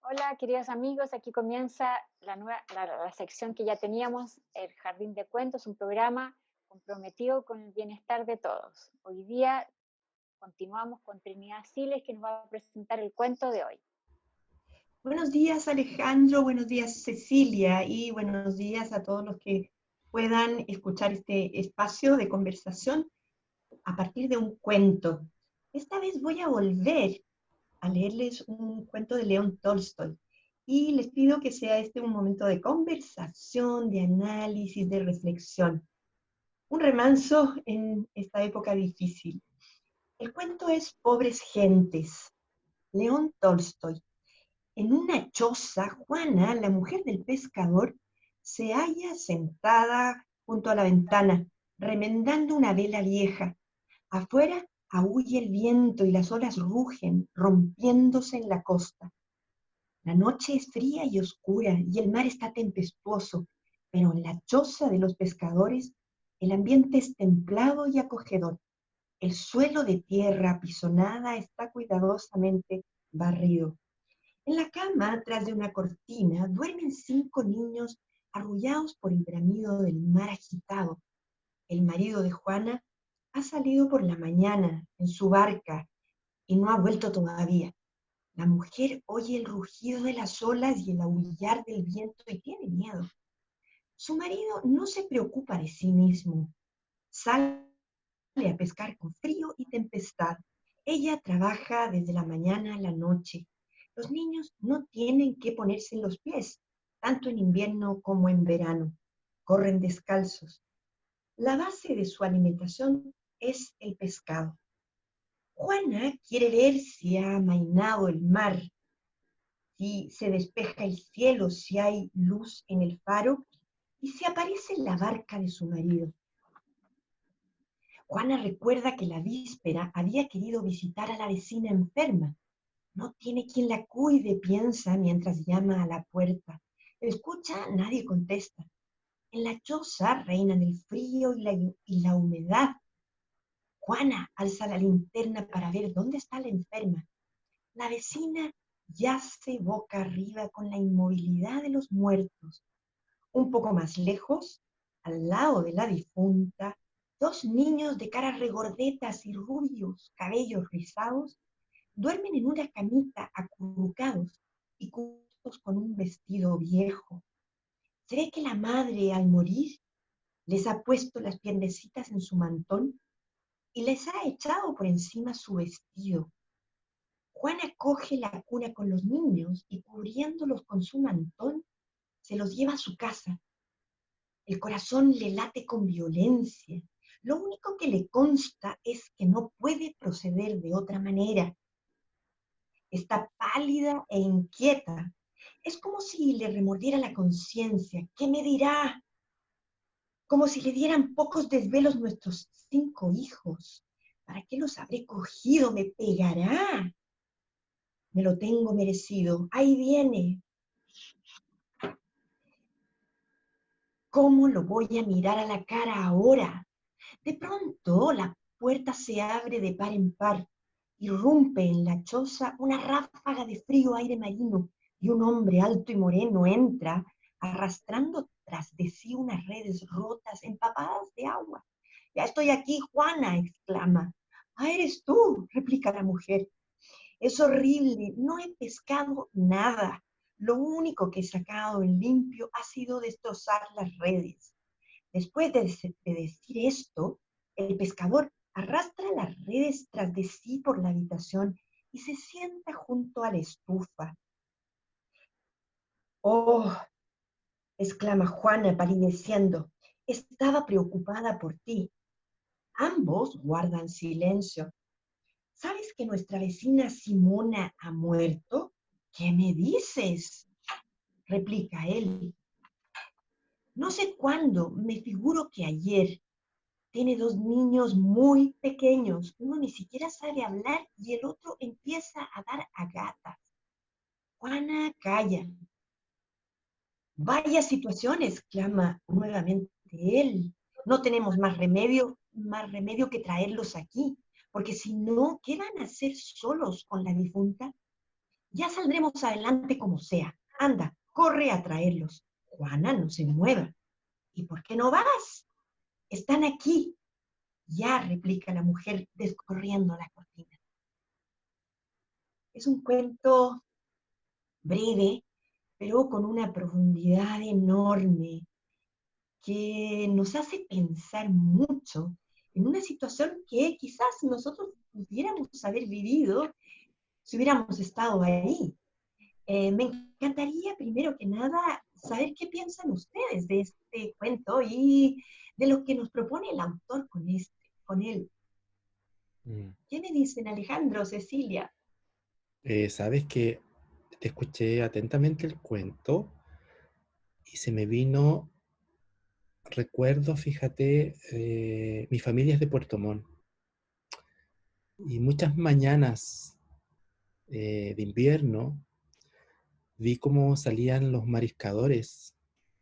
Hola, queridos amigos, aquí comienza la sección que ya teníamos, el Jardín de Cuentos, un programa comprometido con el bienestar de todos. Hoy día continuamos con Trinidad Siles, que nos va a presentar el cuento de hoy. Buenos días, Alejandro, buenos días, Cecilia, y buenos días a todos los que puedan escuchar este espacio de conversación a partir de un cuento. Esta vez voy a volver a leerles un cuento de León Tolstoy y les pido que sea este un momento de conversación, de análisis, de reflexión, un remanso en esta época difícil. El cuento es Pobres Gentes, León Tolstoy. En una choza, Juana, la mujer del pescador, se halla sentada junto a la ventana, remendando una vela vieja. Afuera aúlla el viento y las olas rugen, rompiéndose en la costa. La noche es fría y oscura y el mar está tempestuoso, pero en la choza de los pescadores el ambiente es templado y acogedor. El suelo de tierra apisonada está cuidadosamente barrido. En la cama, tras de una cortina, duermen 5 niños arrullados por el bramido del mar agitado. El marido de Juana ha salido por la mañana en su barca y no ha vuelto todavía. La mujer oye el rugido de las olas y el aullar del viento y tiene miedo. Su marido no se preocupa de sí mismo. Sale a pescar con frío y tempestad. Ella trabaja desde la mañana a la noche. Los niños no tienen que ponerse en los pies, tanto en invierno como en verano. Corren descalzos. La base de su alimentación es el pescado. Juana quiere ver si ha amainado el mar, si se despeja el cielo, si hay luz en el faro y si aparece la barca de su marido. Juana recuerda que la víspera había querido visitar a la vecina enferma. No tiene quien la cuide, piensa mientras llama a la puerta. Escucha, nadie contesta. En la choza reinan el frío y la humedad. Juana alza la linterna para ver dónde está la enferma. La vecina yace boca arriba con la inmovilidad de los muertos. Un poco más lejos, al lado de la difunta, 2 niños de caras regordetas y rubios cabellos rizados duermen en una camita acurrucados y cubiertos con un vestido viejo. Se ve que la madre, al morir, les ha puesto las piernecitas en su mantón y les ha echado por encima su vestido. Juana coge la cuna con los niños y cubriéndolos con su mantón, se los lleva a su casa. El corazón le late con violencia. Lo único que le consta es que no puede proceder de otra manera. Está pálida e inquieta. Es como si le remordiera la conciencia. ¿Qué me dirá? Como si le dieran pocos desvelos nuestros 5 hijos. ¿Para qué los habré cogido? Me pegará. Me lo tengo merecido. Ahí viene. ¿Cómo lo voy a mirar a la cara ahora? De pronto la puerta se abre de par en par. Irrumpe en la choza una ráfaga de frío aire marino y un hombre alto y moreno entra arrastrando tras de sí unas redes rotas empapadas de agua. Ya estoy aquí, Juana, exclama. Ah, eres tú, replica la mujer. Es horrible, no he pescado nada. Lo único que he sacado en limpio ha sido destrozar las redes. Después de decir esto, el pescador arrastra las redes tras de sí por la habitación y se sienta junto a la estufa. ¡Oh! Exclama Juana palideciendo. Estaba preocupada por ti. Ambos guardan silencio. ¿Sabes que nuestra vecina Simona ha muerto? ¿Qué me dices? Replica él. No sé cuándo, me figuro que ayer. Tiene 2 niños muy pequeños. Uno ni siquiera sabe hablar y el otro empieza a dar a gatas. Juana calla. Vaya situación, exclama nuevamente él. No tenemos más remedio que traerlos aquí, porque si no, ¿qué van a hacer solos con la difunta? Ya saldremos adelante como sea. Anda, corre a traerlos. Juana, no se mueva. ¿Y por qué no vas? Están aquí. Ya, replica la mujer descorriendo la cortina. Es un cuento breve, pero con una profundidad enorme que nos hace pensar mucho en una situación que quizás nosotros pudiéramos haber vivido si hubiéramos estado ahí. Me encantaría, primero que nada, saber qué piensan ustedes de este cuento y de lo que nos propone el autor con él. Mm. ¿Qué me dicen, Alejandro, Cecilia? Sabes que te escuché atentamente el cuento y se me vino recuerdo, fíjate, mi familia es de Puerto Montt y muchas mañanas de invierno vi cómo salían los mariscadores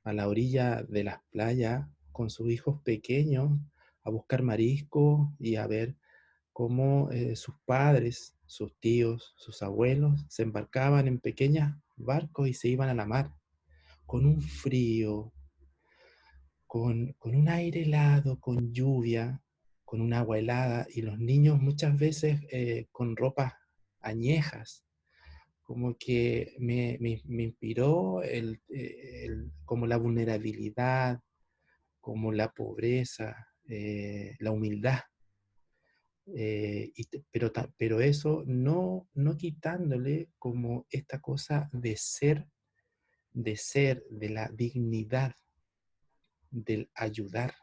a la orilla de las playas con sus hijos pequeños a buscar marisco y a ver cómo sus padres, sus tíos, sus abuelos se embarcaban en pequeños barcos y se iban a la mar con un frío, con un aire helado, con lluvia, con un agua helada y los niños muchas veces con ropas añejas, como que me inspiró como la vulnerabilidad, como la pobreza, la humildad. Pero eso no quitándole como esta cosa de la dignidad, del ayudar,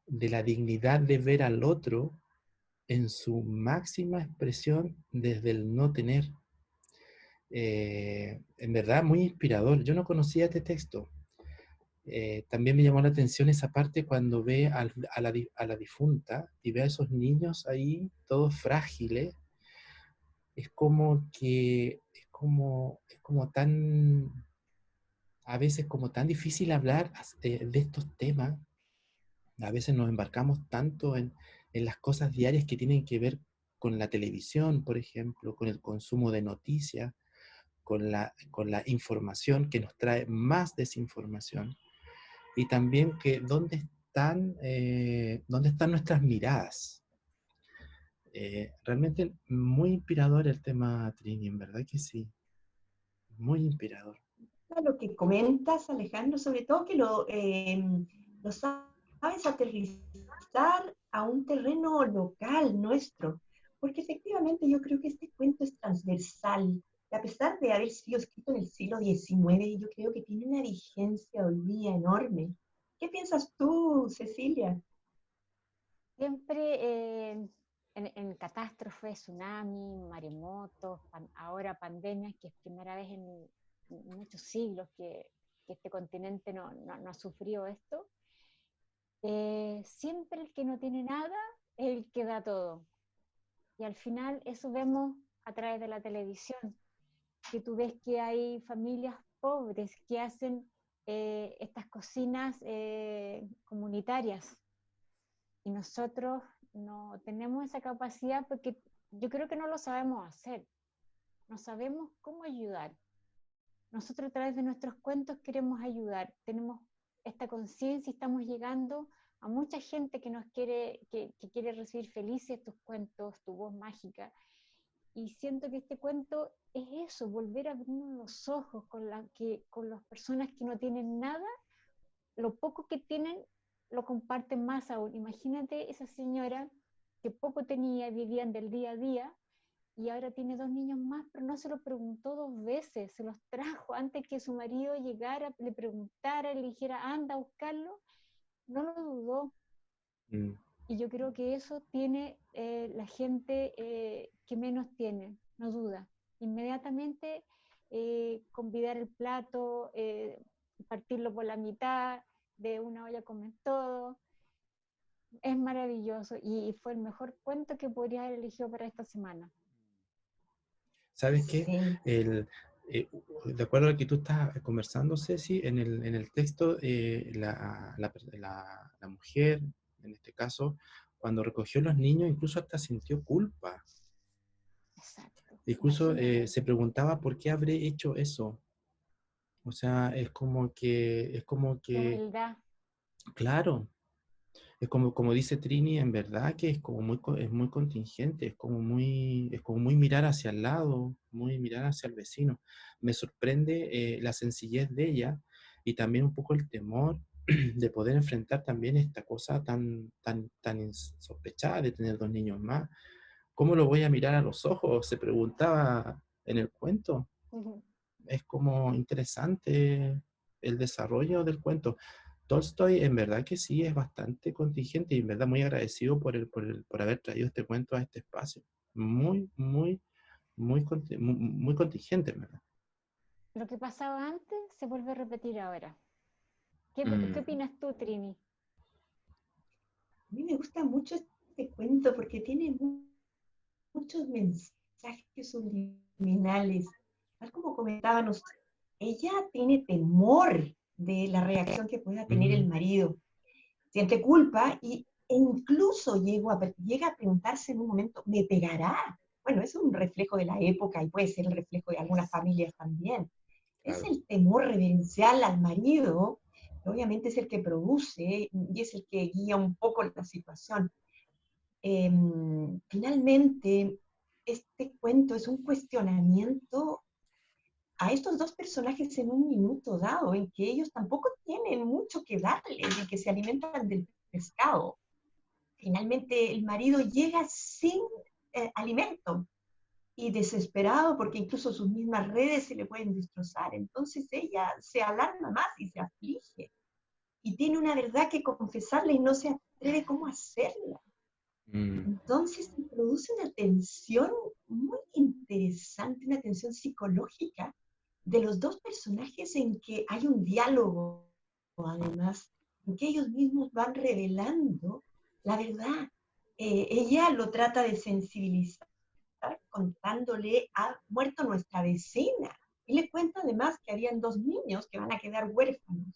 de la dignidad de ver al otro en su máxima expresión desde el no tener. En verdad, muy inspirador. Yo no conocía este texto. También me llamó la atención esa parte cuando ve a la difunta y ve a esos niños ahí, todos frágiles. Es como que es como tan, a veces como tan difícil hablar de estos temas. A veces nos embarcamos tanto en las cosas diarias que tienen que ver con la televisión, por ejemplo, con el consumo de noticias, con la información que nos trae más desinformación y también que dónde están nuestras miradas. Realmente muy inspirador el tema, Trini, en verdad que sí, muy inspirador. Lo que comentas, Alejandro, sobre todo que lo sabes aterrizar a un terreno local nuestro, porque efectivamente yo creo que este cuento es transversal. Y a pesar de haber sido escrito en el siglo XIX, yo creo que tiene una vigencia hoy día enorme. ¿Qué piensas tú, Cecilia? Siempre en catástrofes, tsunami, maremotos, ahora pandemias, que es primera vez en muchos siglos que este continente no ha sufrido esto, siempre el que no tiene nada es el que da todo. Y al final eso vemos a través de la televisión, que tú ves que hay familias pobres que hacen estas cocinas comunitarias y nosotros no tenemos esa capacidad porque yo creo que no lo sabemos hacer, no sabemos cómo ayudar. Nosotros a través de nuestros cuentos queremos ayudar, tenemos esta conciencia y estamos llegando a mucha gente que nos que quiere recibir felices tus cuentos, tu voz mágica. Y siento que este cuento es eso, volver a abrirnos los ojos con las personas que no tienen nada, lo poco que tienen lo comparten más aún. Imagínate esa señora que poco tenía, vivían del día a día, y ahora tiene dos niños más, pero no se lo preguntó dos veces, se los trajo antes que su marido llegara, le preguntara, le dijera, anda a buscarlo, no lo dudó. Mm. Y yo creo que eso tiene la gente que menos tiene, no duda. Inmediatamente convidar el plato, partirlo por la mitad, de una olla comer todo, es maravilloso y fue el mejor cuento que podría haber elegido para esta semana. ¿Sabes qué? Sí, De acuerdo a lo que tú estás conversando, Ceci, en el texto, la mujer, en este caso, cuando recogió los niños, incluso hasta sintió culpa. Exacto. Incluso Imagínate, se preguntaba por qué habré hecho eso. O sea, es como qué que, humildad. claro, es como dice Trini, en verdad que es como es muy contingente, es como muy mirar hacia el lado, muy mirar hacia el vecino. Me sorprende la sencillez de ella y también un poco el temor de poder enfrentar también esta cosa tan insospechada de tener dos niños más. ¿Cómo lo voy a mirar a los ojos? Se preguntaba en el cuento. Ujú. Es como interesante el desarrollo del cuento. Tolstoy en verdad que sí es bastante contingente y en verdad muy agradecido por haber traído este cuento a este espacio. Muy, muy, muy contingente, en verdad. Lo que pasaba antes se vuelve a repetir ahora. ¿Qué Mm, opinas tú, Trini? A mí me gusta mucho este cuento porque tiene muchos mensajes subliminales. Tal como comentábamos, ella tiene temor de la reacción que pueda tener el mm, marido. Siente culpa e incluso llega a preguntarse en un momento, ¿me pegará? Bueno, es un reflejo de la época y puede ser el reflejo de algunas Es, familias también. Es claro. el temor reverencial al marido, que obviamente es el que produce y es el que guía un poco la situación. Finalmente, este cuento es un cuestionamiento a estos dos personajes en un minuto dado, en que ellos tampoco tienen mucho que darles y que se alimentan del pescado. Finalmente, el marido llega sin alimento y desesperado porque incluso sus mismas redes se le pueden destrozar. Entonces ella se alarma más y se aflige y tiene una verdad que confesarle y no se atreve cómo hacerla. Mm, Entonces se produce una tensión muy interesante, una tensión psicológica de los dos personajes en que hay un diálogo, además, en que ellos mismos van revelando la verdad. Ella lo trata de sensibilizar contándole, ha muerto nuestra vecina. Y le cuenta además que habían dos niños que van a quedar huérfanos.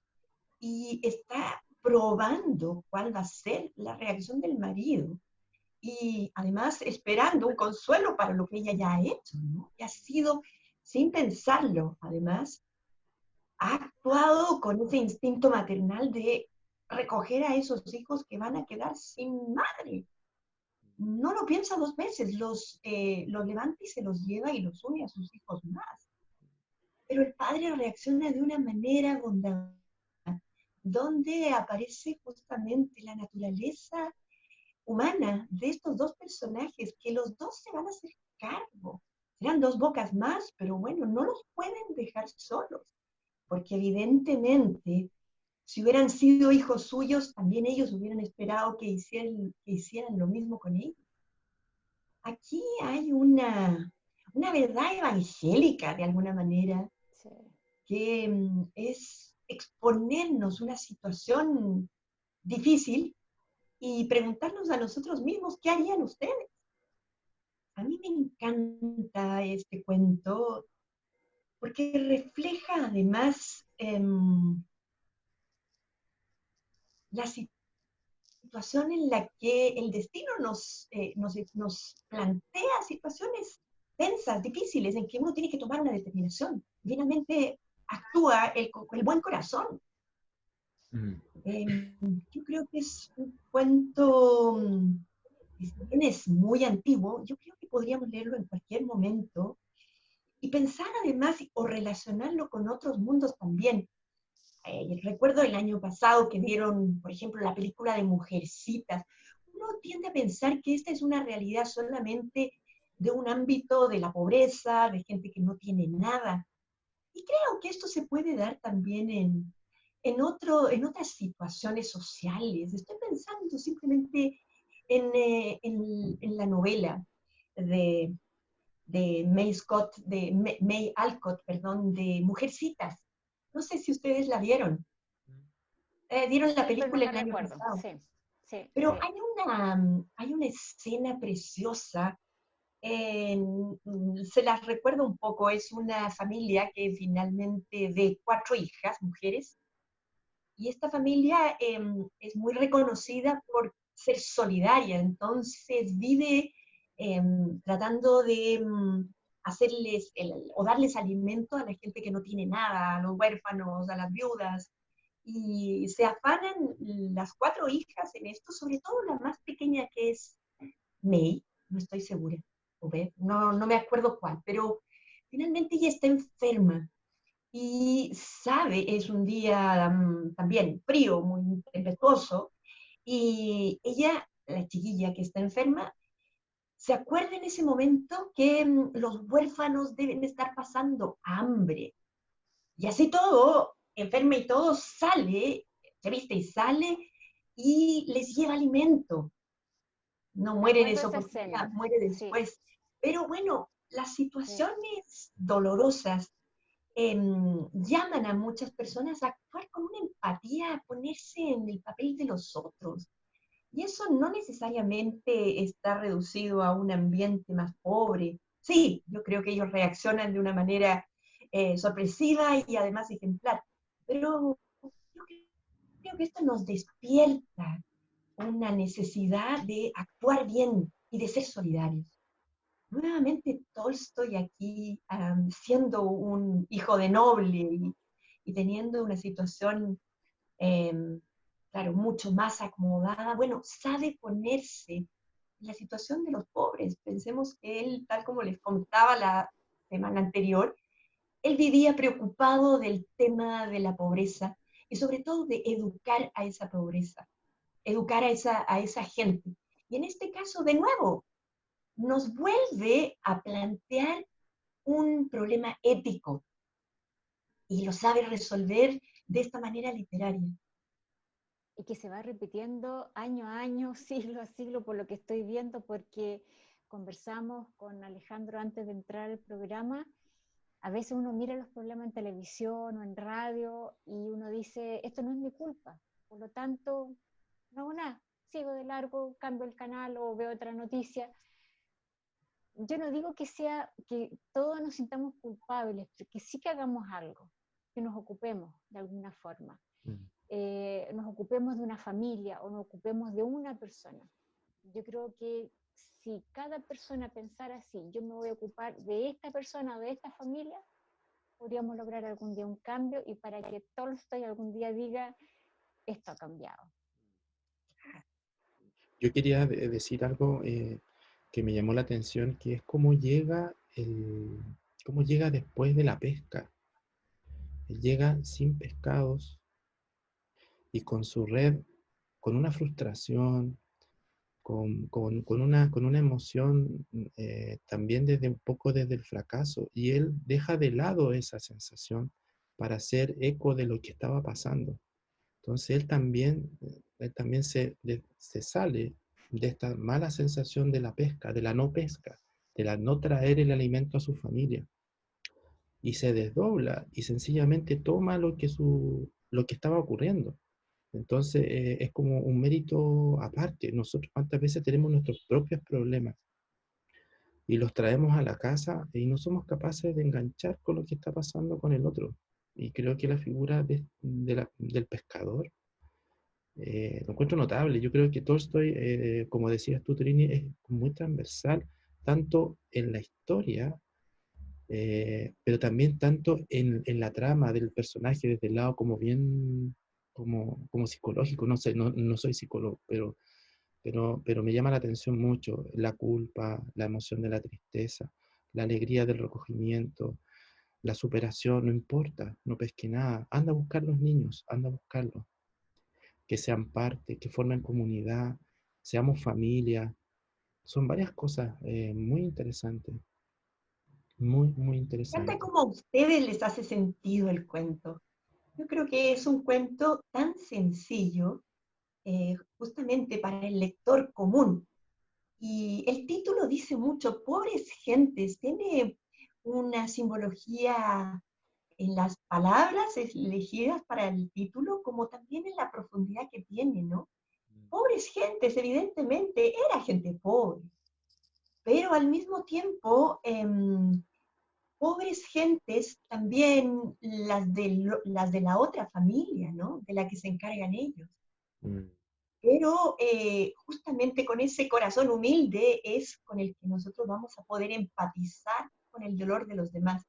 Y está probando cuál va a ser la reacción del marido y además esperando un consuelo para lo que ella ya ha hecho, ¿no? Y ha sido, sin pensarlo, además, ha actuado con ese instinto maternal de recoger a esos hijos que van a quedar sin madre. No lo piensa dos veces, los levanta y se los lleva y los une a sus hijos más. Pero el padre reacciona de una manera bondadosa, donde aparece justamente la naturaleza humana de estos dos personajes, que los dos se van a hacer cargo. Serán dos bocas más, pero bueno, no los pueden dejar solos, porque evidentemente, si hubieran sido hijos suyos, también ellos hubieran esperado que hicieran lo mismo con ellos. Aquí hay una verdad evangélica, de alguna manera, sí. que es exponernos una situación difícil y preguntarnos a nosotros mismos, ¿qué harían ustedes? A mí me encanta este cuento porque refleja además la situación en la que el destino nos plantea situaciones tensas, difíciles, en que uno tiene que tomar una determinación. Finalmente actúa el buen corazón. mm. Yo creo que es un cuento, que si bien es muy antiguo, yo creo que podríamos leerlo en cualquier momento y pensar además o relacionarlo con otros mundos también. Recuerdo el año pasado que dieron, por ejemplo, la película de Mujercitas. Uno tiende a pensar que esta es una realidad solamente de un ámbito de la pobreza, de gente que no tiene nada. Y creo que esto se puede dar también en otras situaciones sociales. Estoy pensando simplemente en la novela de, de May Alcott, perdón, de Mujercitas. No sé si ustedes la vieron. Dieron la Sí, pero no película la el año recuerdo. pasado. Sí, sí, Pero sí. hay una escena preciosa. Se las recuerdo un poco. Es una familia que finalmente de 4 hijas, mujeres, y esta familia es muy reconocida por ser solidaria. Entonces vive tratando de hacerles o darles alimento a la gente que no tiene nada, a los huérfanos, a las viudas. Y se afanan las 4 hijas en esto, sobre todo la más pequeña, que es May, no estoy segura, o Beth, no me acuerdo cuál, pero finalmente ella está enferma y sabe, es un día también frío, muy tempestuoso, y ella, la chiquilla que está enferma, se acuerda en ese momento que los huérfanos deben estar pasando hambre. Y así todo, enferma y todo, sale, se viste y sale, y les lleva alimento. No muere en Recuerdo esa esa oportunidad, escena, muere sí, después. Pero bueno, las sí. situaciones dolorosas llaman a muchas personas a actuar con una empatía, a ponerse en el papel de los otros. Y eso no necesariamente está reducido a un ambiente más pobre. Sí, yo creo que ellos reaccionan de una manera sorpresiva y además ejemplar. Pero yo creo que esto nos despierta una necesidad de actuar bien y de ser solidarios. Nuevamente Tolstoy aquí, siendo un hijo de noble y teniendo una situación, claro, mucho más acomodada, bueno, sabe ponerse en la situación de los pobres. Pensemos que él, tal como les contaba la semana anterior, él vivía preocupado del tema de la pobreza y sobre todo de educar a esa pobreza, educar a esa gente. Y en este caso, de nuevo, nos vuelve a plantear un problema ético y lo sabe resolver de esta manera literaria. Y que se va repitiendo año a año, siglo a siglo, por lo que estoy viendo, porque conversamos con Alejandro antes de entrar al programa. A veces uno mira los problemas en televisión o en radio y uno dice, esto no es mi culpa, por lo tanto, no hago nada, sigo de largo, cambio el canal o veo otra noticia. Yo no digo que todos nos sintamos culpables, pero que sí que hagamos algo, que nos ocupemos de alguna forma. Mm. Nos ocupemos de una familia o nos ocupemos de una persona. Yo creo que si cada persona pensara así, yo me voy a ocupar de esta persona o de esta familia, podríamos lograr algún día un cambio y para que Tolstoy algún día diga, esto ha cambiado. Yo quería decir algo que me llamó la atención, que es cómo llega después de la pesca. Él llega sin pescados y con su red, con una frustración, con una emoción también desde un poco desde el fracaso. Y él deja de lado esa sensación para hacer eco de lo que estaba pasando. Entonces él también se sale de esta mala sensación de la pesca, de la no pesca, de la no traer el alimento a su familia. Y se desdobla y sencillamente toma lo que estaba ocurriendo. Entonces es como un mérito aparte. Nosotros cuántas veces tenemos nuestros propios problemas y los traemos a la casa y no somos capaces de enganchar con lo que está pasando con el otro. Y creo que la figura del pescador lo encuentro notable. Yo creo que Tolstoy, como decías tú, Trini, es muy transversal, tanto en la historia, pero también tanto en la trama del personaje, desde el lado como bien, como psicológico. No sé, no soy psicólogo, pero me llama la atención mucho la culpa, la emoción de la tristeza, la alegría del recogimiento, la superación, no importa, no pesque nada, anda a buscar los niños, anda a buscarlos, que sean parte, que formen comunidad, seamos familia. Son varias cosas muy interesantes, muy Me encanta interesantes. cómo a ustedes les hace sentido el cuento. Yo creo que es un cuento tan sencillo, justamente para el lector común. Y el título dice mucho, pobres gentes, tiene una simbología en las palabras elegidas para el título, como también en la profundidad que tiene, ¿no? Pobres gentes, evidentemente, era gente pobre, pero al mismo tiempo, pobres gentes también las de la otra familia, ¿no? De la que se encargan ellos. Mm. Pero justamente con ese corazón humilde es con el que nosotros vamos a poder empatizar con el dolor de los demás.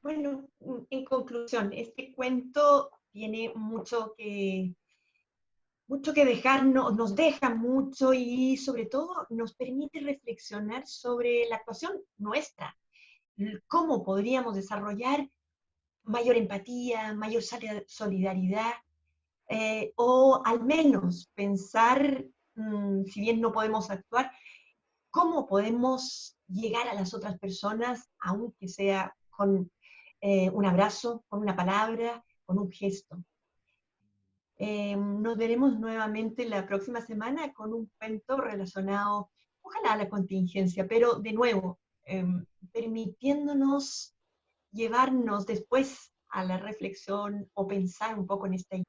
Bueno, en conclusión, este cuento tiene mucho que dejarnos, nos deja mucho y sobre todo nos permite reflexionar sobre la actuación nuestra, cómo podríamos desarrollar mayor empatía, mayor solidaridad, o al menos pensar, si bien no podemos actuar, cómo podemos llegar a las otras personas, aunque sea con un abrazo, con una palabra, con un gesto. Nos veremos nuevamente la próxima semana con un cuento relacionado, ojalá a la contingencia, pero de nuevo, permitiéndonos llevarnos después a la reflexión o pensar un poco en esta idea.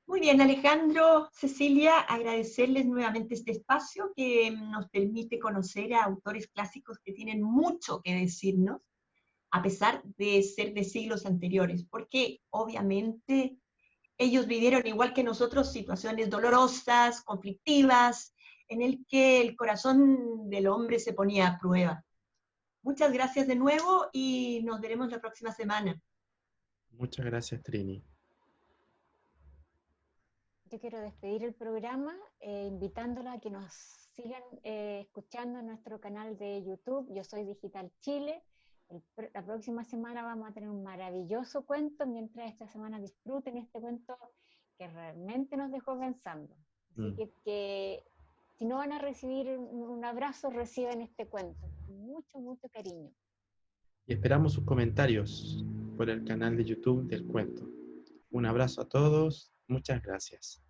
Muy bien, Alejandro, Cecilia, agradecerles nuevamente este espacio que nos permite conocer a autores clásicos que tienen mucho que decirnos, a pesar de ser de siglos anteriores, porque obviamente ellos vivieron igual que nosotros situaciones dolorosas, conflictivas, en el que el corazón del hombre se ponía a prueba. Muchas gracias de nuevo y nos veremos la próxima semana. Muchas gracias, Trini. Yo quiero despedir el programa invitándola a que nos sigan escuchando en nuestro canal de YouTube. Yo soy Digital Chile. La próxima semana vamos a tener un maravilloso cuento, mientras esta semana disfruten este cuento que realmente nos dejó pensando. Así que si no van a recibir un abrazo, reciban este cuento con mucho, mucho cariño. Y esperamos sus comentarios por el canal de YouTube del cuento. Un abrazo a todos. Muchas gracias.